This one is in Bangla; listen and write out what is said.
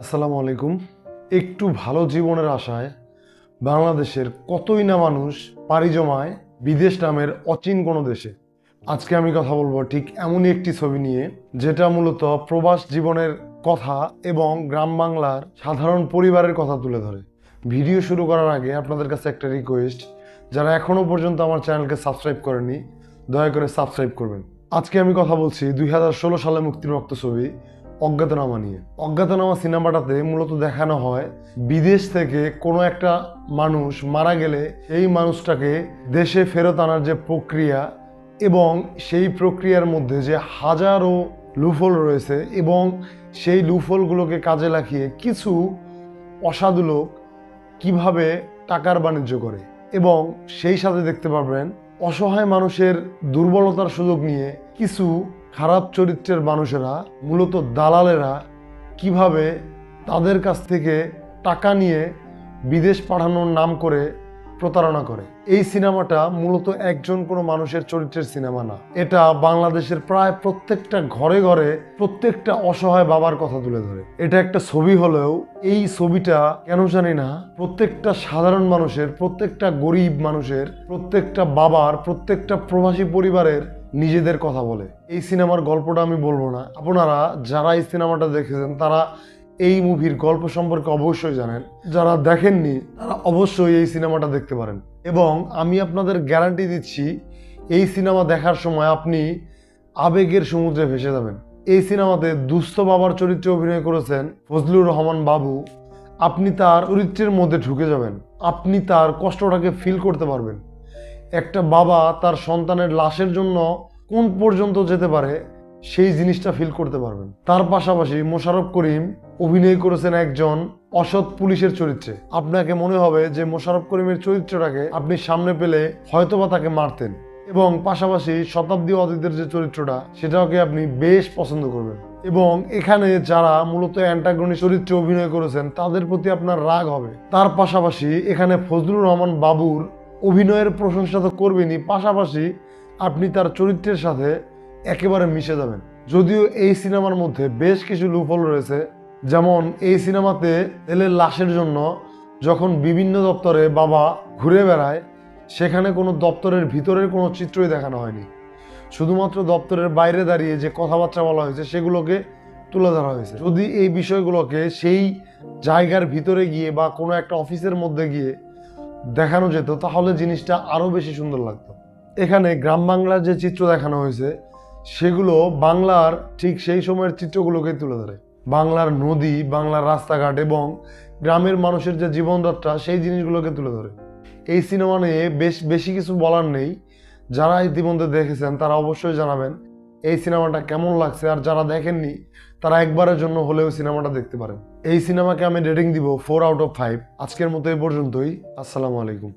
আসসালামু আলাইকুম। একটু ভালো জীবনের আশায় বাংলাদেশের কতই না মানুষ পাড়ি জমায় বিদেশ নামের অচিন কোনো দেশে। আজকে আমি কথা বলবো ঠিক এমনই একটি ছবি নিয়ে, যেটা মূলত প্রবাস জীবনের কথা এবং গ্রাম বাংলার সাধারণ পরিবারের কথা তুলে ধরে। ভিডিও শুরু করার আগে আপনাদের কাছে একটা রিকোয়েস্ট, যারা এখনো পর্যন্ত আমার চ্যানেলকে সাবস্ক্রাইব করেনি দয়া করে সাবস্ক্রাইব করবেন। আজকে আমি কথা বলছি 2016 সালে মুক্তিপ্রাপ্ত ছবি অজ্ঞাতনামা নিয়ে। অজ্ঞাতনামা সিনেমাটাতে মূলত দেখানো হয় বিদেশ থেকে কোনো একটা মানুষ মারা গেলে এই মানুষটাকে দেশে ফেরত আনার যে প্রক্রিয়া, এবং সেই প্রক্রিয়ার মধ্যে যে হাজারো লুফল রয়েছে, এবং সেই লুফলগুলোকে কাজে লাগিয়ে কিছু অসাধু লোক কিভাবে টাকার বাণিজ্য করে। এবং সেই সাথে দেখতে পারবেন অসহায় মানুষের দুর্বলতার সুযোগ নিয়ে কিছু খারাপ চরিত্রের মানুষেরা, মূলত দালালেরা, কিভাবে তাদের কাছ থেকে টাকা নিয়ে বিদেশ পাঠানোর নাম করে প্রতারণা করে। এই সিনেমাটা মূলত একজন কোনো মানুষের চরিত্রের সিনেমা না, এটা বাংলাদেশের প্রায় প্রত্যেকটা ঘরে ঘরে প্রত্যেকটা অসহায় বাবার কথা তুলে ধরে। এটা একটা ছবি হলেও এই ছবিটা কেন জানি না প্রত্যেকটা সাধারণ মানুষের, প্রত্যেকটা গরিব মানুষের, প্রত্যেকটা বাবার, প্রত্যেকটা প্রবাসী পরিবারের নিজেদের কথা বলে। এই সিনেমার গল্পটা আমি বলবো না, আপনারা যারা এই সিনেমাটা দেখেছেন তারা এই মুভির গল্প সম্পর্কে অবশ্যই জানেন। যারা দেখেননি তারা অবশ্যই এই সিনেমাটা দেখতে পারেন, এবং আমি আপনাদের গ্যারান্টি দিচ্ছি এই সিনেমা দেখার সময় আপনি আবেগের সমুদ্রে ভেসে যাবেন। এই সিনেমাতে দুস্থ বাবার চরিত্রে অভিনয় করেছেন ফজলুর রহমান বাবু। আপনি তার চরিত্রের মধ্যে ঢুকে যাবেন, আপনি তার কষ্টটাকে ফিল করতে পারবেন। একটা বাবা তার সন্তানের লাশের জন্য কোন পর্যন্ত যেতে পারে সেই জিনিসটা ফিল করতে পারবেন। তার পাশাপাশি মোশাররফ করিম অভিনয় করেছেন একজন অসৎ পুলিশের চরিত্রে। আপনাকে মনে হবে যে মোশাররফ করিমের চরিত্রটাকে আপনি সামনে পেলে হয়তোবা তাকে মারতেন, এবং পাশাপাশি শতাব্দী অতীতের যে চরিত্রটা সেটাকে আপনি বেশ পছন্দ করবেন। এবং এখানে যারা মূলত অ্যান্টাগনিস্ট চরিত্রে অভিনয় করেছেন তাদের প্রতি আপনার রাগ হবে। তার পাশাপাশি এখানে ফজলুর রহমান বাবুর অভিনয়ের প্রশংসা তো করবেনই, পাশাপাশি আপনি তার চরিত্রের সাথে একেবারে মিশে যাবেন। যদিও এই সিনেমার মধ্যে বেশ কিছু লুফল রয়েছে, যেমন এই সিনেমাতে ছেলের লাশের জন্য যখন বিভিন্ন দপ্তরে বাবা ঘুরে বেড়ায়, সেখানে কোনো দপ্তরের ভিতরের কোনো চিত্রই দেখানো হয়নি, শুধুমাত্র দপ্তরের বাইরে দাঁড়িয়ে যে কথাবার্তা বলা হয়েছে সেগুলোকে তুলে ধরা হয়েছে। যদি এই বিষয়গুলোকে সেই জায়গার ভিতরে গিয়ে বা কোনো একটা অফিসের মধ্যে গিয়ে দেখানো যেত তাহলে জিনিসটা আরও বেশি সুন্দর লাগতো। এখানে গ্রাম বাংলার যে চিত্র দেখানো হয়েছে সেগুলো বাংলার ঠিক সেই সময়ের চিত্রগুলোকেই তুলে ধরে। বাংলার নদী, বাংলার রাস্তাঘাট এবং গ্রামের মানুষের যে জীবনযাত্রা সেই জিনিসগুলোকে তুলে ধরে। এই সিনেমা নিয়ে বেশি কিছু বলার নেই। যারা ইতিমধ্যে দেখেছেন তারা অবশ্যই জানাবেন এই সিনেমাটা কেমন লাগছে, আর যারা দেখেননি তারা একবারের জন্য হলেও সিনেমাটা দেখতে পারেন। এই সিনেমাকে আমি রেটিং দিব 4 আউট অফ 5। আজকের মতো এই পর্যন্তই। আসসালামু আলাইকুম।